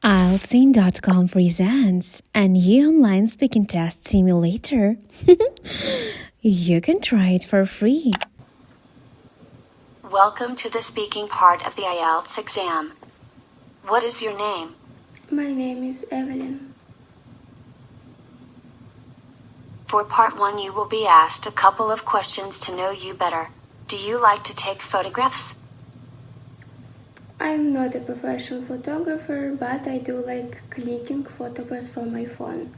IELTS.com presents a new online speaking test simulator. You can try it for free. Welcome to the speaking part of the IELTS exam. What is your name? My name is Evelyn. For part 1 you will be asked a couple of questions to know you better. Do you like to take photographs? I am not a professional photographer, but I do like clicking photographs from my phone.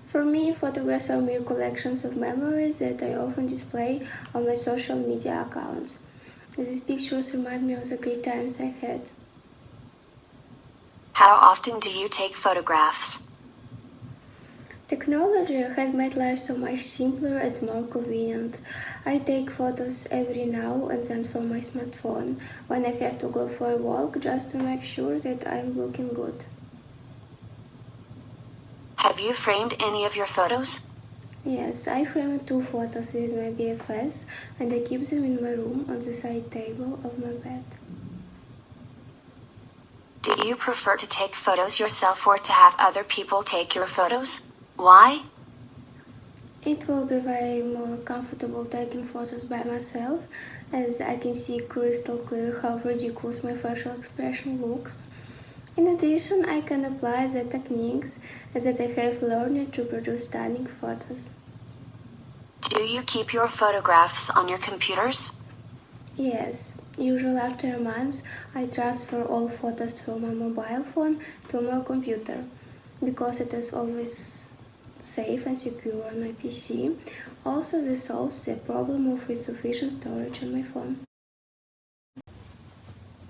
For me, photographs are mere collections of memories that I often display on my social media accounts. These pictures remind me of the great times I had. How often do you take photographs? Technology has made life so much simpler and more convenient. I take photos every now and then from my smartphone when I have to go for a walk just to make sure that I'm looking good. Have you framed any of your photos? Yes, I framed 2 photos with my BFFs and I keep them in my room on the side table of my bed. Do you prefer to take photos yourself or to have other people take your photos? Why? It will be way more comfortable taking photos by myself, as I can see crystal clear how ridiculous my facial expression looks. In addition, I can apply the techniques that I have learned to produce stunning photos. Do you keep your photographs on your computers? Yes, usually after a month, I transfer all photos from my mobile phone to my computer, because it is always safe and secure on my PC. Also, this solves the problem of insufficient storage on my phone.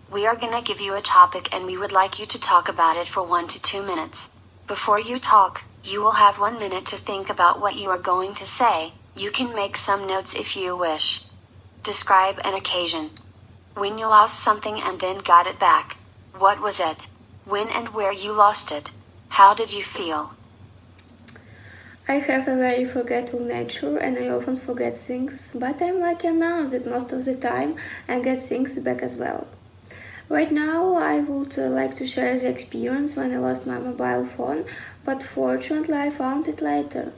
We are gonna give you a topic and we would like you to talk about it for 1 to 2 minutes. Before you talk, you will have 1 minute to think about what you are going to say. You can make some notes if you wish. Describe an occasion. When you lost something and then got it back. What was it? When and where you lost it. How did you feel? I have a very forgetful nature and I often forget things, but I'm lucky now that most of the time I get things back as well. Right now, I would like to share the experience when I lost my mobile phone, but fortunately I found it later.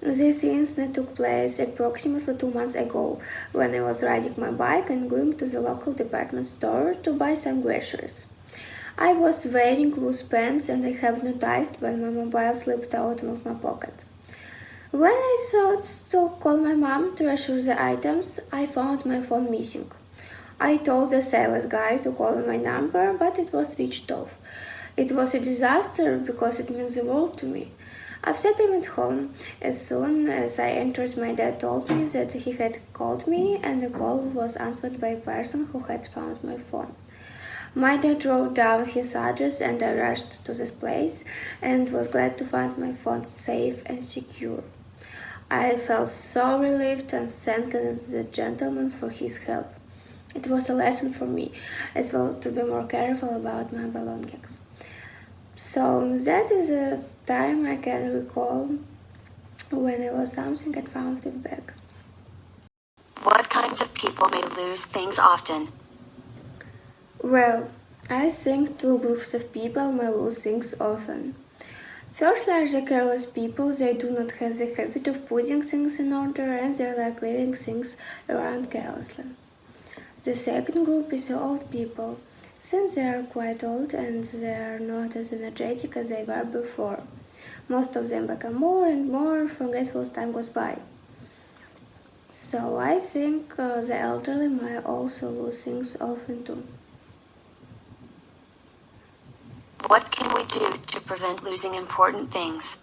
This incident took place approximately 2 months ago, when I was riding my bike and going to the local department store to buy some groceries. I was wearing loose pants and I have noticed when my mobile slipped out of my pocket. When I thought to call my mom to assure the items, I found my phone missing. I told the sales guy to call my number, but it was switched off. It was a disaster because it means the world to me. Upset, I went home. As soon as I entered, my dad told me that he had called me and the call was answered by a person who had found my phone. My dad wrote down his address and I rushed to this place and was glad to find my phone safe and secure. I felt so relieved and thanked the gentleman for his help. It was a lesson for me as well to be more careful about my belongings. So that is a time I can recall when I lost something and found it back. What kinds of people may lose things often? Well, I think 2 groups of people may lose things often. Firstly are the careless people. They do not have the habit of putting things in order and they like leaving things around carelessly. The second group is the old people, since they are quite old and they are not as energetic as they were before. Most of them become more and more forgetful as time goes by. So I think the elderly might also lose things often too. What can we do to prevent losing important things?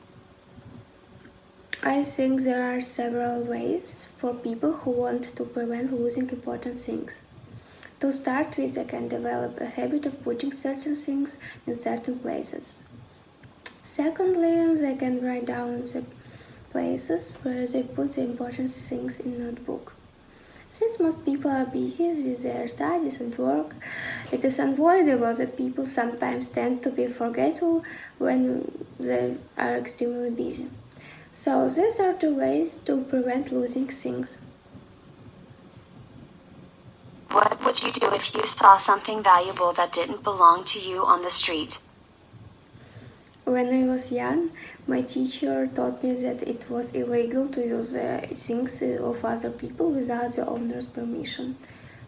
I think there are several ways for people who want to prevent losing important things. To start with, they can develop a habit of putting certain things in certain places. Secondly, they can write down the places where they put the important things in a notebook. Since most people are busy with their studies and work, it is unavoidable that people sometimes tend to be forgetful when they are extremely busy. So these are the ways to prevent losing things. What would you do if you saw something valuable that didn't belong to you on the street? When I was young, my teacher taught me that it was illegal to use things of other people without the owner's permission.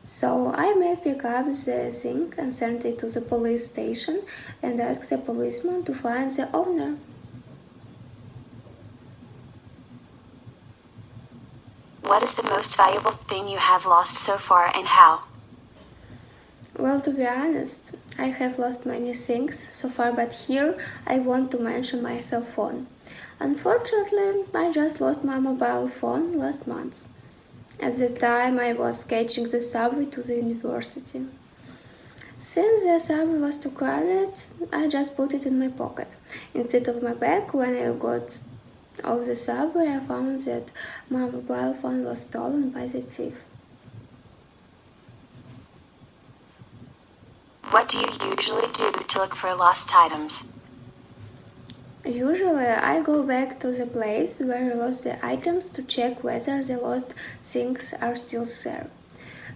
So I made pick up the thing and sent it to the police station and asked the policeman to find the owner. What is the most valuable thing you have lost so far and how? Well, to be honest, I have lost many things so far, but here I want to mention my cell phone. Unfortunately, I just lost my mobile phone last month. At the time, I was catching the subway to the university. Since the subway was too crowded, I just put it in my pocket instead of my bag. When I got off the subway, I found that my mobile phone was stolen by the thief. What do you usually do to look for lost items? Usually, I go back to the place where I lost the items to check whether the lost things are still there.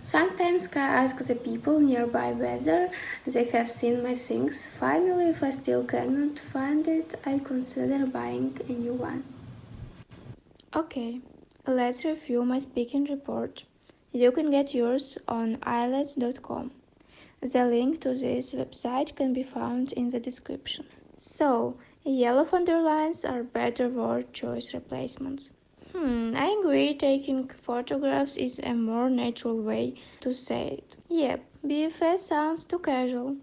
Sometimes I ask the people nearby whether they have seen my things. Finally, if I still cannot find it, I consider buying a new one. Okay, let's review my speaking report. You can get yours on IELTS.com. The link to this website can be found in the description. So, yellow underlines are better word choice replacements. I agree, taking photographs is a more natural way to say it. Yep, BFS sounds too casual.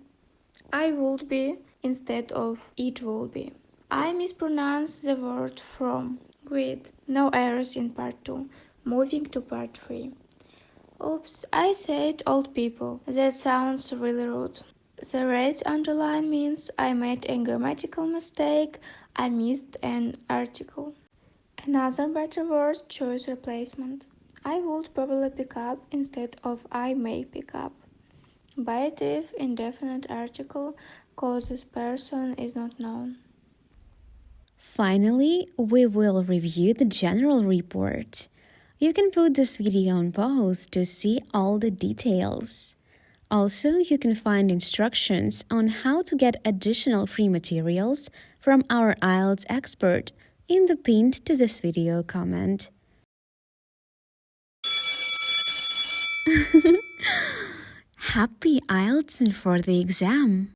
I would be instead of it will be. I mispronounce the word from. Great, no errors in part 2. Moving to part 3. Oops, I said old people. That sounds really rude. The red underline means I made a grammatical mistake. I missed an article. Another better word choice replacement. I would probably pick up instead of I may pick up. Biative indefinite article cause this person is not known. Finally, we will review the general report. You can put this video on pause to see all the details. Also, you can find instructions on how to get additional free materials from our IELTS expert in the pinned to this video comment. Happy IELTS and for the exam!